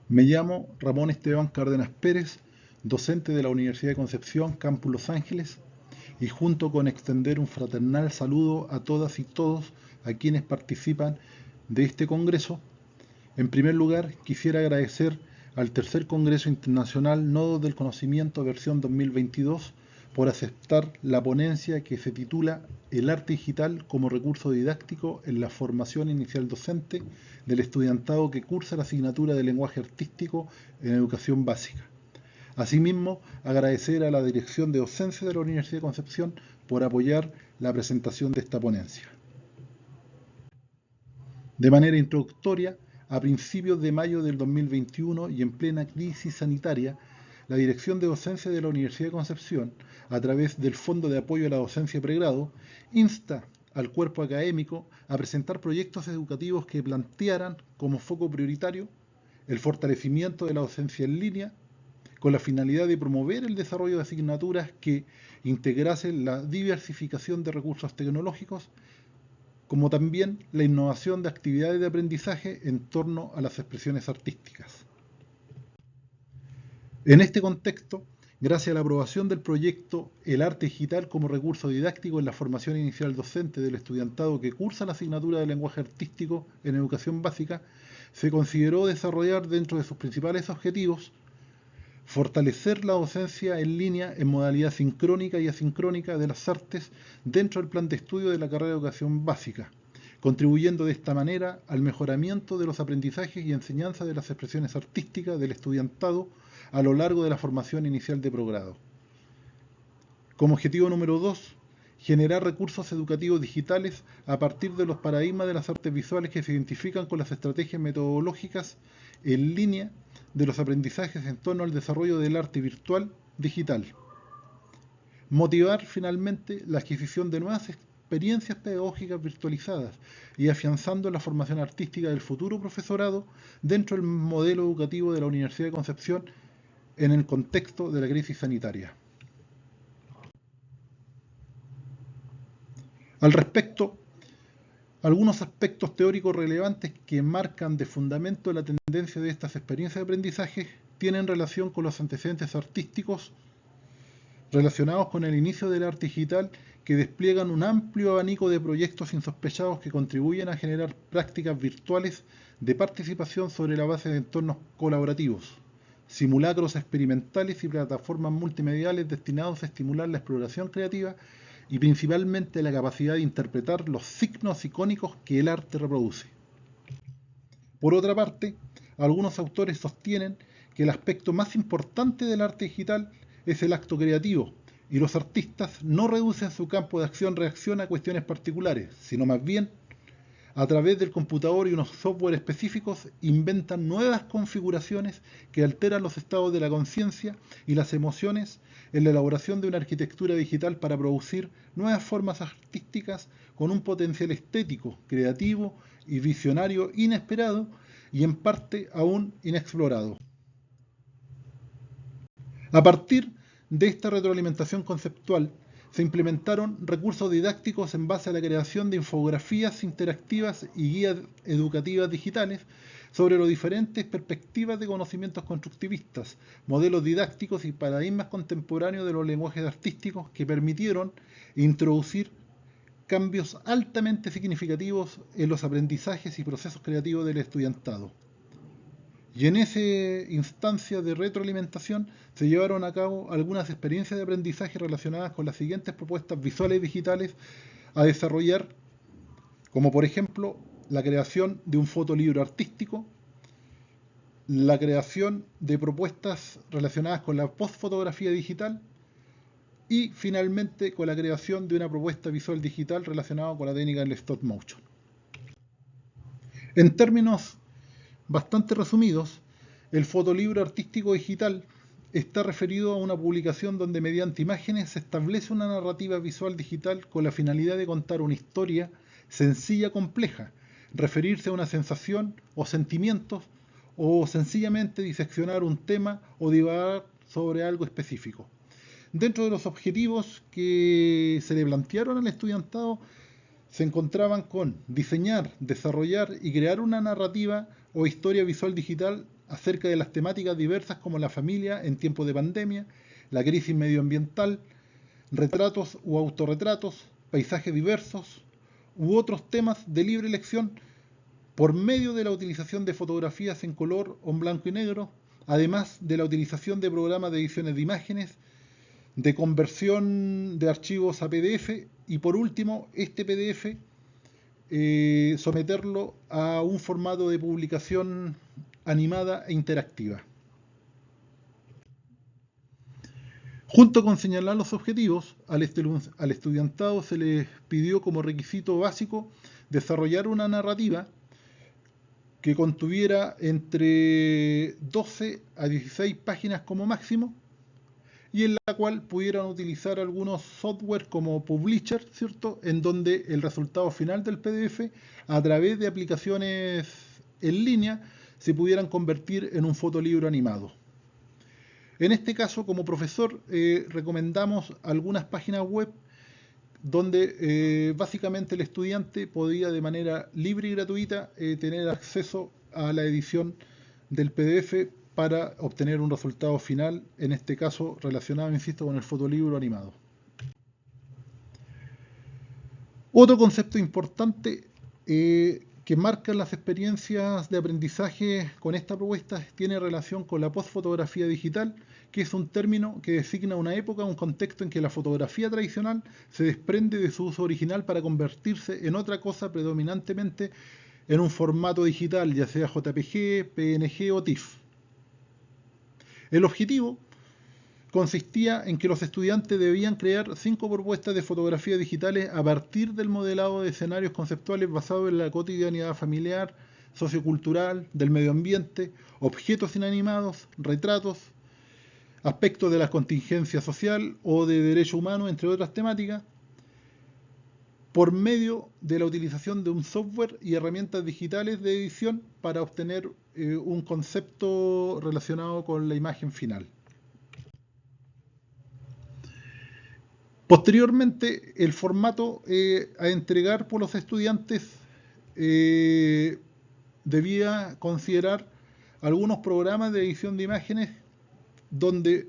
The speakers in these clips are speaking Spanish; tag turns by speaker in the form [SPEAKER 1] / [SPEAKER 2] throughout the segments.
[SPEAKER 1] Me llamo Ramón Esteban Cárdenas Pérez, docente de la Universidad de Concepción, Campus Los Ángeles, y junto con extender un fraternal saludo a todas y todos a quienes participan de este congreso, en primer lugar quisiera agradecer al Tercer Congreso Internacional Nodos del Conocimiento versión 2022 por aceptar la ponencia que se titula El arte digital como recurso didáctico en la formación inicial docente del estudiantado que cursa la asignatura de lenguaje artístico en educación básica. Asimismo, agradecer a la Dirección de Docencia de la Universidad de Concepción por apoyar la presentación de esta ponencia. De manera introductoria, a principios de mayo del 2021 y en plena crisis sanitaria, la Dirección de Docencia de la Universidad de Concepción, a través del Fondo de Apoyo a la Docencia Pregrado, insta al cuerpo académico a presentar proyectos educativos que plantearan como foco prioritario el fortalecimiento de la docencia en línea, con la finalidad de promover el desarrollo de asignaturas que integrasen la diversificación de recursos tecnológicos, como también la innovación de actividades de aprendizaje en torno a las expresiones artísticas. En este contexto, gracias a la aprobación del proyecto El arte digital como recurso didáctico en la formación inicial docente del estudiantado que cursa la asignatura de lenguaje artístico en educación básica, se consideró desarrollar dentro de sus principales objetivos fortalecer la docencia en línea en modalidad sincrónica y asincrónica de las artes dentro del plan de estudio de la carrera de educación básica, contribuyendo de esta manera al mejoramiento de los aprendizajes y enseñanza de las expresiones artísticas del estudiantado a lo largo de la formación inicial de progrado. Como objetivo número 2, generar recursos educativos digitales a partir de los paradigmas de las artes visuales que se identifican con las estrategias metodológicas en línea de los aprendizajes en torno al desarrollo del arte virtual digital. Motivar finalmente la adquisición de nuevas experiencias pedagógicas virtualizadas y afianzando la formación artística del futuro profesorado dentro del modelo educativo de la Universidad de Concepción en el contexto de la crisis sanitaria. Al respecto, algunos aspectos teóricos relevantes que marcan de fundamento la tendencia de estas experiencias de aprendizaje tienen relación con los antecedentes artísticos relacionados con el inicio del arte digital que despliegan un amplio abanico de proyectos insospechados que contribuyen a generar prácticas virtuales de participación sobre la base de entornos colaborativos, simulacros experimentales y plataformas multimediales destinados a estimular la exploración creativa y principalmente la capacidad de interpretar los signos icónicos que el arte reproduce. Por otra parte, algunos autores sostienen que el aspecto más importante del arte digital es el acto creativo, y los artistas no reducen su campo de acción-reacción a cuestiones particulares, sino más bien, a través del computador y unos software específicos, inventan nuevas configuraciones que alteran los estados de la conciencia y las emociones en la elaboración de una arquitectura digital para producir nuevas formas artísticas con un potencial estético, creativo y visionario inesperado y en parte aún inexplorado. A partir de esta retroalimentación conceptual, se implementaron recursos didácticos en base a la creación de infografías interactivas y guías educativas digitales sobre las diferentes perspectivas de conocimientos constructivistas, modelos didácticos y paradigmas contemporáneos de los lenguajes artísticos que permitieron introducir cambios altamente significativos en los aprendizajes y procesos creativos del estudiantado. Y en esa instancia de retroalimentación se llevaron a cabo algunas experiencias de aprendizaje relacionadas con las siguientes propuestas visuales y digitales a desarrollar, como por ejemplo la creación de un fotolibro artístico, la creación de propuestas relacionadas con la postfotografía digital y finalmente con la creación de una propuesta visual digital relacionada con la técnica del stop motion. En términos bastante resumidos, el fotolibro artístico digital está referido a una publicación donde mediante imágenes se establece una narrativa visual digital con la finalidad de contar una historia sencilla, compleja, referirse a una sensación o sentimientos o sencillamente diseccionar un tema o divagar sobre algo específico. Dentro de los objetivos que se le plantearon al estudiantado se encontraban con diseñar, desarrollar y crear una narrativa o historia visual digital acerca de las temáticas diversas como la familia en tiempos de pandemia, la crisis medioambiental, retratos u autorretratos, paisajes diversos u otros temas de libre elección por medio de la utilización de fotografías en color o en blanco y negro, además de la utilización de programas de ediciones de imágenes, de conversión de archivos a PDF y por último este PDF someterlo a un formato de publicación animada e interactiva. Junto con señalar los objetivos, al estudiantado se les pidió como requisito básico desarrollar una narrativa que contuviera entre 12 a 16 páginas como máximo y en la cual pudieran utilizar algunos software como Publisher, ¿cierto? En donde el resultado final del PDF, a través de aplicaciones en línea, se pudieran convertir en un fotolibro animado. En este caso, como profesor, recomendamos algunas páginas web donde básicamente el estudiante podía de manera libre y gratuita tener acceso a la edición del PDF para obtener un resultado final, en este caso relacionado, insisto, con el fotolibro animado. Otro concepto importante que marca las experiencias de aprendizaje con esta propuesta tiene relación con la postfotografía digital, que es un término que designa una época, un contexto en que la fotografía tradicional se desprende de su uso original para convertirse en otra cosa predominantemente en un formato digital, ya sea JPG, PNG o TIFF. El objetivo consistía en que los estudiantes debían crear 5 propuestas de fotografía digitales a partir del modelado de escenarios conceptuales basados en la cotidianidad familiar, sociocultural, del medio ambiente, objetos inanimados, retratos, aspectos de la contingencia social o de derecho humano, entre otras temáticas, por medio de la utilización de un software y herramientas digitales de edición para obtener un concepto relacionado con la imagen final. Posteriormente, el formato a entregar por los estudiantes debía considerar algunos programas de edición de imágenes donde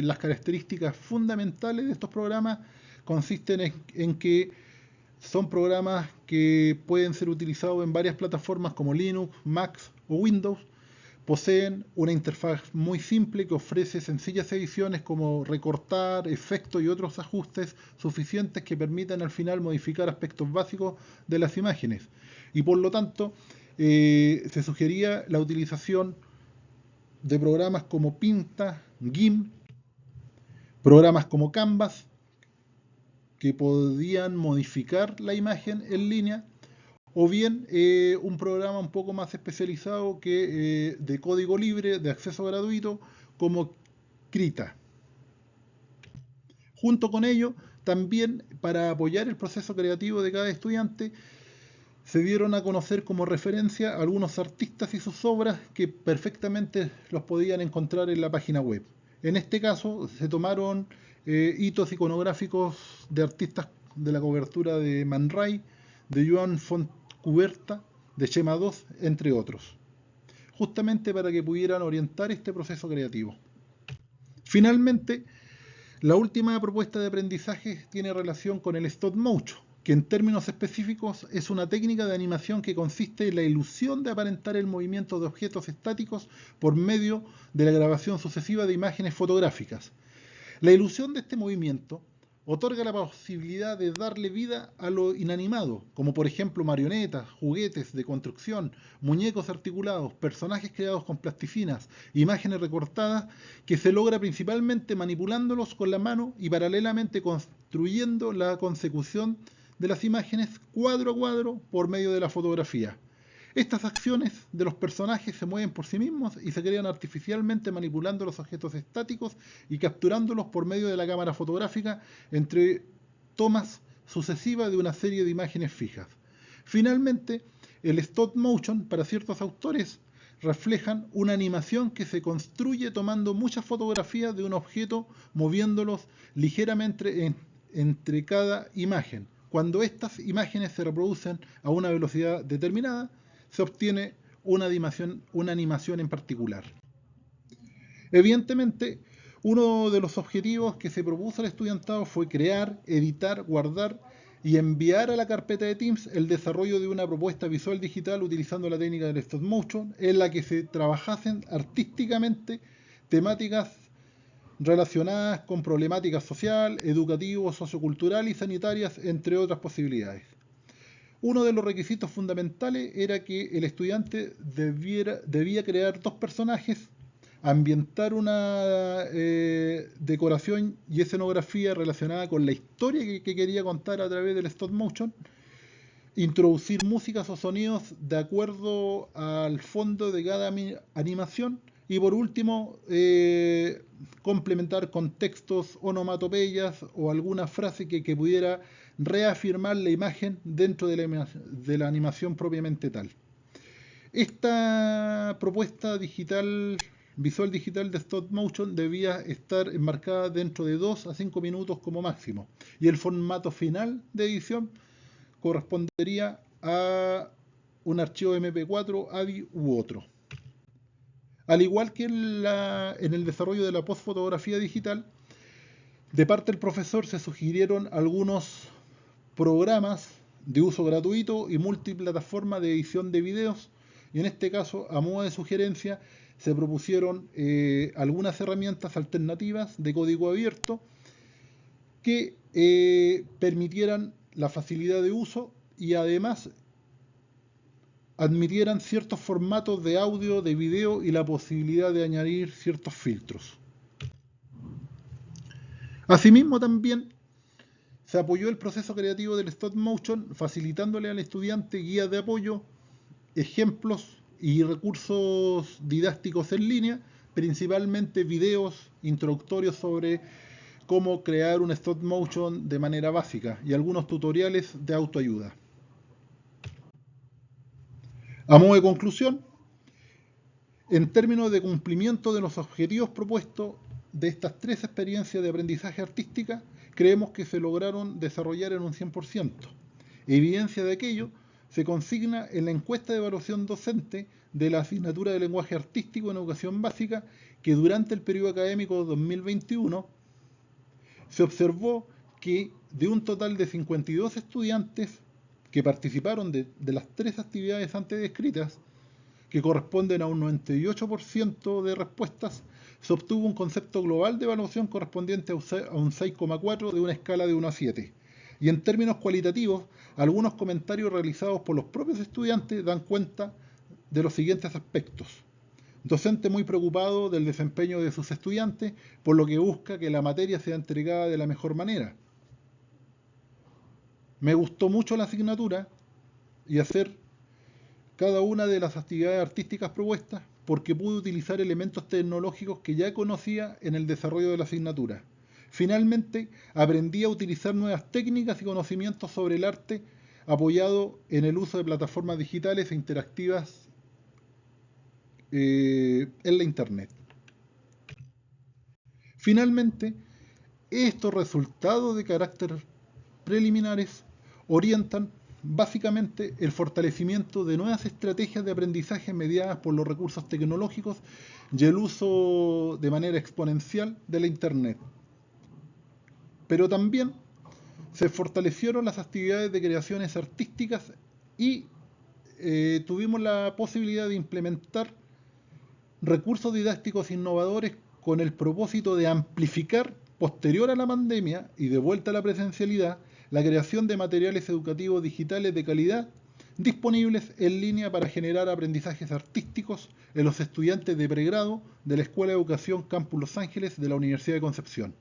[SPEAKER 1] las características fundamentales de estos programas consisten en que son programas que pueden ser utilizados en varias plataformas como Linux, Mac o Windows. Poseen una interfaz muy simple que ofrece sencillas ediciones como recortar, efectos y otros ajustes suficientes que permitan al final modificar aspectos básicos de las imágenes. Y por lo tanto, se sugería la utilización de programas como Pinta, GIMP, programas como Canvas, que podían modificar la imagen en línea, o bien un programa un poco más especializado que de código libre, de acceso gratuito, como Krita. Junto con ello, también para apoyar el proceso creativo de cada estudiante, se dieron a conocer como referencia a algunos artistas y sus obras que perfectamente los podían encontrar en la página web. En este caso, se tomaron hitos iconográficos de artistas de la cobertura de Man Ray, de Joan Fontcuberta, de Chema II, entre otros, justamente para que pudieran orientar este proceso creativo. Finalmente, la última propuesta de aprendizaje tiene relación con el stop motion, que en términos específicos es una técnica de animación que consiste en la ilusión de aparentar el movimiento de objetos estáticos por medio de la grabación sucesiva de imágenes fotográficas. La ilusión de este movimiento otorga la posibilidad de darle vida a lo inanimado, como por ejemplo marionetas, juguetes de construcción, muñecos articulados, personajes creados con plasticinas, imágenes recortadas, que se logra principalmente manipulándolos con la mano y paralelamente construyendo la consecución de las imágenes cuadro a cuadro por medio de la fotografía. Estas acciones de los personajes se mueven por sí mismos y se crean artificialmente manipulando los objetos estáticos y capturándolos por medio de la cámara fotográfica entre tomas sucesivas de una serie de imágenes fijas. Finalmente, el stop motion para ciertos autores reflejan una animación que se construye tomando muchas fotografías de un objeto, moviéndolos ligeramente entre cada imagen. Cuando estas imágenes se reproducen a una velocidad determinada, se obtiene una animación en particular. Evidentemente, uno de los objetivos que se propuso al estudiantado fue crear, editar, guardar y enviar a la carpeta de Teams el desarrollo de una propuesta visual digital utilizando la técnica del stop motion, en la que se trabajasen artísticamente temáticas relacionadas con problemáticas social, educativo, sociocultural y sanitarias, entre otras posibilidades. Uno de los requisitos fundamentales era que el estudiante debía crear 2 personajes, ambientar una decoración y escenografía relacionada con la historia que quería contar a través del stop motion, introducir músicas o sonidos de acuerdo al fondo de cada animación y por último complementar con textos, onomatopeyas o alguna frase que pudiera reafirmar la imagen dentro de la animación propiamente tal. Esta propuesta visual digital de stop motion debía estar enmarcada dentro de 2 a 5 minutos como máximo, y el formato final de edición correspondería a un archivo MP4, AVI u otro. Al igual que en el desarrollo de la postfotografía digital, de parte del profesor se sugirieron algunos programas de uso gratuito y multiplataforma de edición de videos, y en este caso, a modo de sugerencia, se propusieron algunas herramientas alternativas de código abierto que permitieran la facilidad de uso y además admitieran ciertos formatos de audio, de video y la posibilidad de añadir ciertos filtros. Asimismo, también se apoyó el proceso creativo del stop motion, facilitándole al estudiante guías de apoyo, ejemplos y recursos didácticos en línea, principalmente videos introductorios sobre cómo crear un stop motion de manera básica y algunos tutoriales de autoayuda. A modo de conclusión, en términos de cumplimiento de los objetivos propuestos de estas 3 experiencias de aprendizaje artística, creemos que se lograron desarrollar en un 100%. Evidencia de aquello se consigna en la encuesta de evaluación docente de la asignatura de lenguaje artístico en educación básica, que durante el periodo académico 2021 se observó que de un total de 52 estudiantes que participaron de las 3 actividades antes descritas, que corresponden a un 98% de respuestas, se obtuvo un concepto global de evaluación correspondiente a un 6,4 de una escala de 1 a 7. Y en términos cualitativos, algunos comentarios realizados por los propios estudiantes dan cuenta de los siguientes aspectos. Docente muy preocupado del desempeño de sus estudiantes, por lo que busca que la materia sea entregada de la mejor manera. Me gustó mucho la asignatura y hacer cada una de las actividades artísticas propuestas porque pude utilizar elementos tecnológicos que ya conocía en el desarrollo de la asignatura. Finalmente, aprendí a utilizar nuevas técnicas y conocimientos sobre el arte apoyado en el uso de plataformas digitales e interactivas en la Internet. Finalmente, estos resultados de carácter preliminares orientan básicamente el fortalecimiento de nuevas estrategias de aprendizaje mediadas por los recursos tecnológicos y el uso de manera exponencial de la Internet. Pero también se fortalecieron las actividades de creaciones artísticas y tuvimos la posibilidad de implementar recursos didácticos innovadores con el propósito de amplificar, posterior a la pandemia y de vuelta a la presencialidad, la creación de materiales educativos digitales de calidad disponibles en línea para generar aprendizajes artísticos en los estudiantes de pregrado de la Escuela de Educación Campus Los Ángeles de la Universidad de Concepción.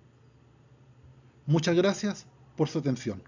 [SPEAKER 1] Muchas gracias por su atención.